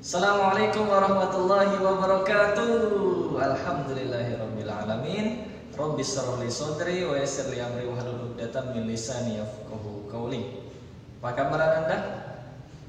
Assalamualaikum warahmatullahi wabarakatuh. Alhamdulillahirabbil alamin. Rabbis shrah li sadri wa yassir li amri wahlul 'uqdatam min lisani yafqahu qawli. Apa kabar Ananda?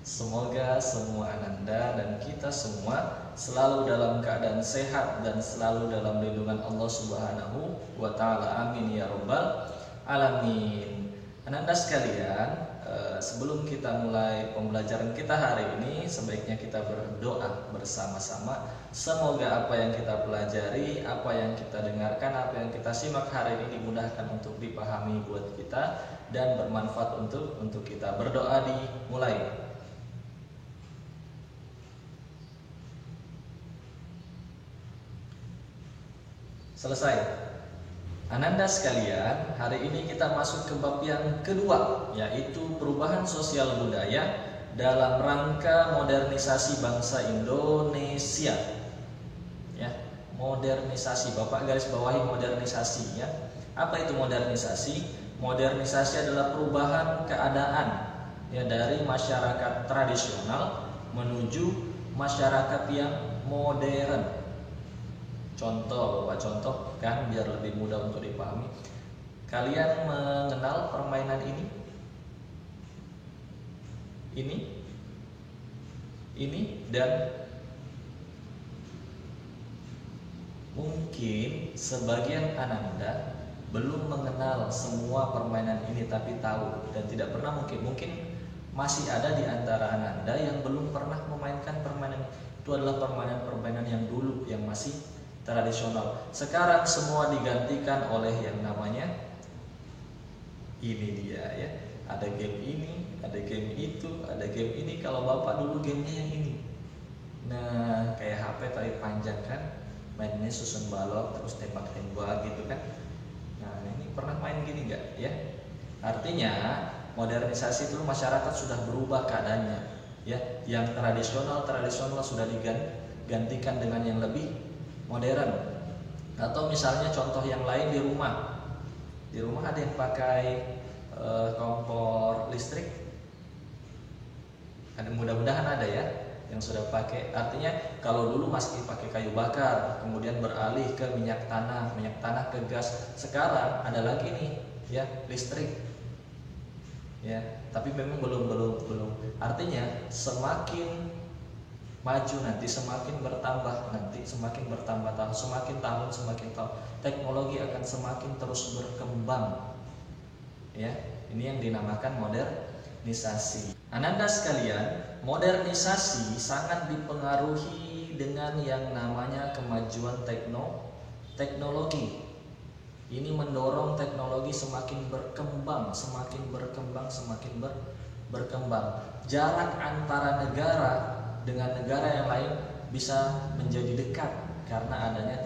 Semoga semua Ananda dan kita semua selalu dalam keadaan sehat dan selalu dalam lindungan Allah Subhanahu wa taala. Amin ya rabbal alamin. Ananda sekalian, sebelum kita mulai pembelajaran kita hari ini, sebaiknya kita berdoa bersama-sama. Semoga apa yang kita pelajari, apa yang kita dengarkan, apa yang kita simak hari ini dimudahkan untuk dipahami buat kita dan bermanfaat untuk kita. Berdoa dimulai. Selesai. Ananda sekalian, hari ini kita masuk ke bab yang kedua, yaitu perubahan sosial budaya dalam rangka modernisasi bangsa Indonesia. Ya, modernisasi. Bapak garis bawahi modernisasi ya. Apa itu modernisasi? Modernisasi adalah perubahan keadaan ya dari masyarakat tradisional menuju masyarakat yang modern. Contoh, Bapak contoh kan biar lebih mudah untuk dipahami. Kalian mengenal permainan ini? Ini dan mungkin sebagian Ananda belum mengenal semua permainan ini tapi tahu dan tidak pernah mungkin masih ada di antara Ananda yang belum pernah memainkan permainan itu. Adalah permainan-permainan yang dulu yang masih tradisional. Sekarang semua digantikan oleh yang namanya ini dia ya. Ada game ini, ada game itu, ada game ini. Kalau Bapak dulu gamenya yang ini. Nah, kayak HP tarik panjang kan, mainnya susun balok terus tembak-tembak gitu kan. Nah, ini pernah main gini nggak ya? Artinya modernisasi itu masyarakat sudah berubah keadaannya ya. Yang tradisional sudah digantikan dengan yang lebih modern. Atau misalnya contoh yang lain di rumah ada yang pakai kompor listrik, ada, mudah-mudahan ada ya yang sudah pakai. Artinya kalau dulu masih pakai kayu bakar, kemudian beralih ke minyak tanah ke gas. Sekarang ada lagi nih ya listrik ya, tapi memang belum. Artinya semakin maju nanti semakin bertambah tahun, semakin tahun teknologi akan semakin terus berkembang ya. Ini yang dinamakan modernisasi. Ananda sekalian, modernisasi sangat dipengaruhi dengan yang namanya kemajuan teknologi. Ini mendorong teknologi semakin berkembang. Jarak antara negara dengan negara yang lain bisa menjadi dekat karena adanya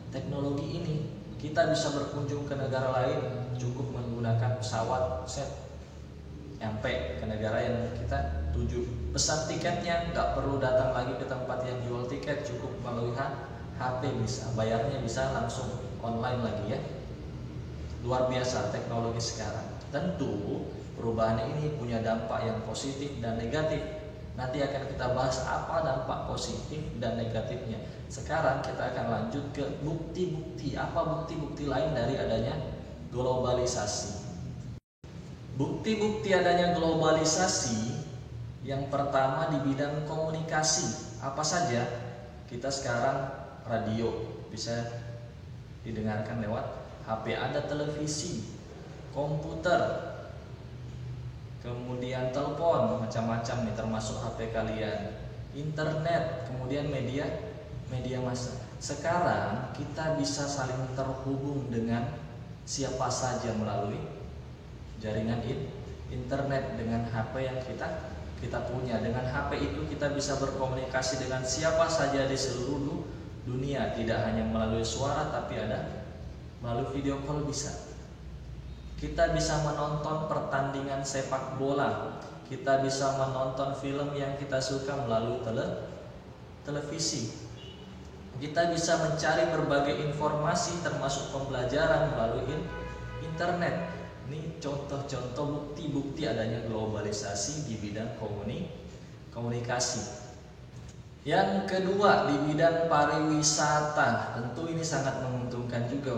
teknologi ini. Kita bisa berkunjung ke negara lain cukup menggunakan pesawat, nyampe ke negara yang kita tuju. Pesan tiketnya nggak perlu datang lagi ke tempat yang jual tiket, cukup melalui HP bisa. Bayarnya bisa langsung online lagi ya. Luar biasa teknologi sekarang. Tentu perubahan ini punya dampak yang positif dan negatif. Nanti akan kita bahas apa dampak positif dan negatifnya. Sekarang kita akan lanjut ke bukti-bukti. Apa bukti-bukti lain dari adanya globalisasi? Bukti-bukti adanya globalisasi yang pertama di bidang komunikasi. Apa saja? Kita sekarang radio bisa didengarkan lewat HP, ada televisi, komputer, kemudian telepon macam-macam nih termasuk HP kalian, internet, kemudian media massa. Sekarang kita bisa saling terhubung dengan siapa saja melalui jaringan internet dengan HP yang kita punya. Dengan HP itu kita bisa berkomunikasi dengan siapa saja di seluruh dunia, tidak hanya melalui suara tapi ada melalui video call bisa. Kita bisa menonton pertandingan sepak bola. Kita bisa menonton film yang kita suka melalui televisi. Kita bisa mencari berbagai informasi termasuk pembelajaran melalui internet. Ini contoh-contoh bukti-bukti adanya globalisasi di bidang komunikasi. Yang kedua, di bidang pariwisata, tentu ini sangat menguntungkan juga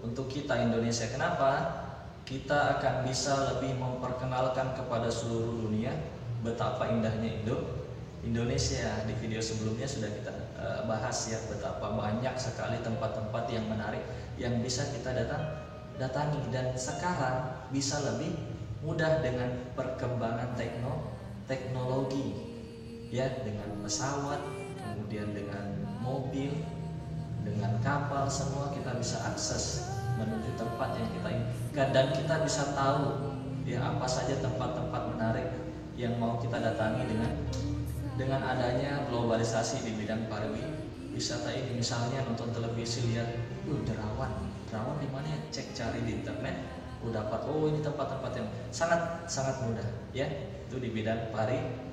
untuk kita Indonesia. Kenapa? Kita akan bisa lebih memperkenalkan kepada seluruh dunia betapa indahnya Indonesia. Di video sebelumnya sudah kita bahas ya, betapa banyak sekali tempat-tempat yang menarik yang bisa kita datangi, dan sekarang bisa lebih mudah dengan perkembangan teknologi ya, dengan pesawat, kemudian dengan mobil, dengan kapal, semua kita bisa akses menuju tempat yang kita inginkan, dan kita bisa tahu ya apa saja tempat-tempat menarik yang mau kita datangi dengan adanya globalisasi di bidang pariwisata ini. Misalnya nonton televisi, lihat Derawan di mana ya, cek cari di internet, dapat ini tempat-tempat yang sangat mudah ya, itu di bidang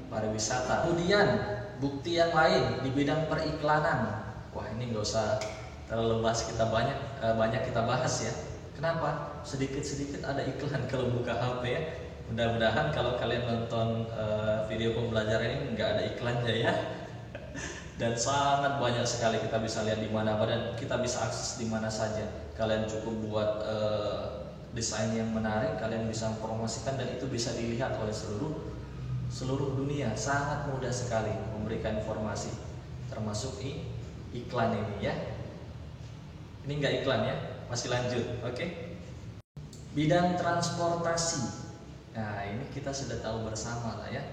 pariwisata. Kemudian bukti yang lain di bidang periklanan. Wah, ini nggak usah terlalu bahas, banyak kita bahas ya. Kenapa? Sedikit ada iklan kalau buka HP ya. Mudah-mudahan kalau kalian nonton video pembelajaran ini nggak ada iklannya ya. Dan sangat banyak sekali kita bisa lihat di mana, dan kita bisa akses di mana saja. Kalian cukup buat desain yang menarik, kalian bisa mempromosikan, dan itu bisa dilihat oleh seluruh dunia. Sangat mudah sekali memberikan informasi, termasuk iklan ini ya. Ini enggak iklan ya, masih lanjut. Oke. Bidang transportasi. Nah, ini kita sudah tahu bersama lah ya.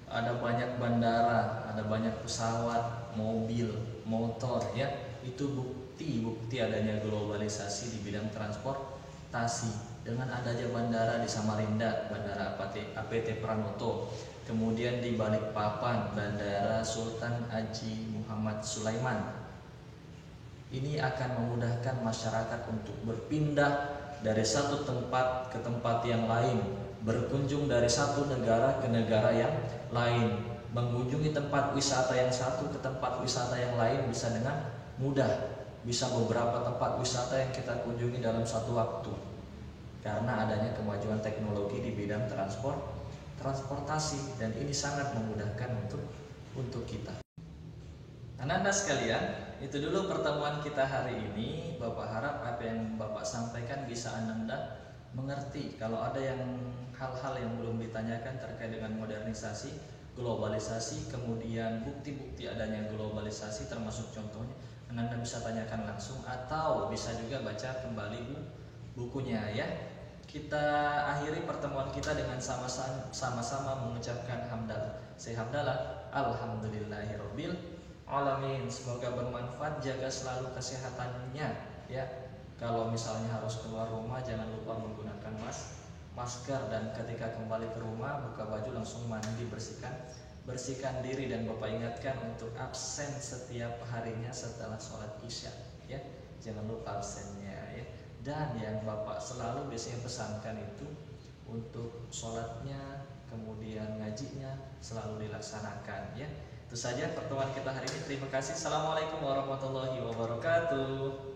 Ada banyak bandara, ada banyak pesawat, mobil, motor ya. Itu bukti adanya globalisasi di bidang transportasi. Dengan adanya bandara di Samarinda, Bandara APT Pranoto, kemudian di Balikpapan, Bandara Sultan Haji Muhammad Sulaiman. Ini akan memudahkan masyarakat untuk berpindah dari satu tempat ke tempat yang lain, berkunjung dari satu negara ke negara yang lain, mengunjungi tempat wisata yang satu ke tempat wisata yang lain bisa dengan mudah. Bisa beberapa tempat wisata yang kita kunjungi dalam satu waktu, karena adanya kemajuan teknologi di bidang transportasi, dan ini sangat memudahkan untuk kita. Anak-anak sekalian, itu dulu pertemuan kita hari ini. Bapak harap apa yang Bapak sampaikan bisa Anda mengerti. Kalau ada hal-hal yang belum ditanyakan terkait dengan modernisasi, globalisasi, kemudian bukti-bukti adanya globalisasi, termasuk contohnya, Anda bisa tanyakan langsung, atau bisa juga baca kembali bukunya ya. Kita akhiri pertemuan kita dengan sama-sama mengucapkan hamdalah. Saya hamdalah, alhamdulillahirabbil alamin. Semoga bermanfaat, jaga selalu kesehatannya ya. Kalau misalnya harus keluar rumah, jangan lupa menggunakan masker, dan ketika kembali ke rumah, buka baju, langsung mandi, bersihkan diri, dan Bapak ingatkan untuk absen setiap harinya setelah sholat isya ya. Jangan lupa absennya ya. Dan yang Bapak selalu biasanya pesankan itu untuk sholatnya, kemudian ngajinya selalu dilaksanakan ya. Itu saja pertemuan kita hari ini. Terima kasih. Assalamualaikum warahmatullahi wabarakatuh.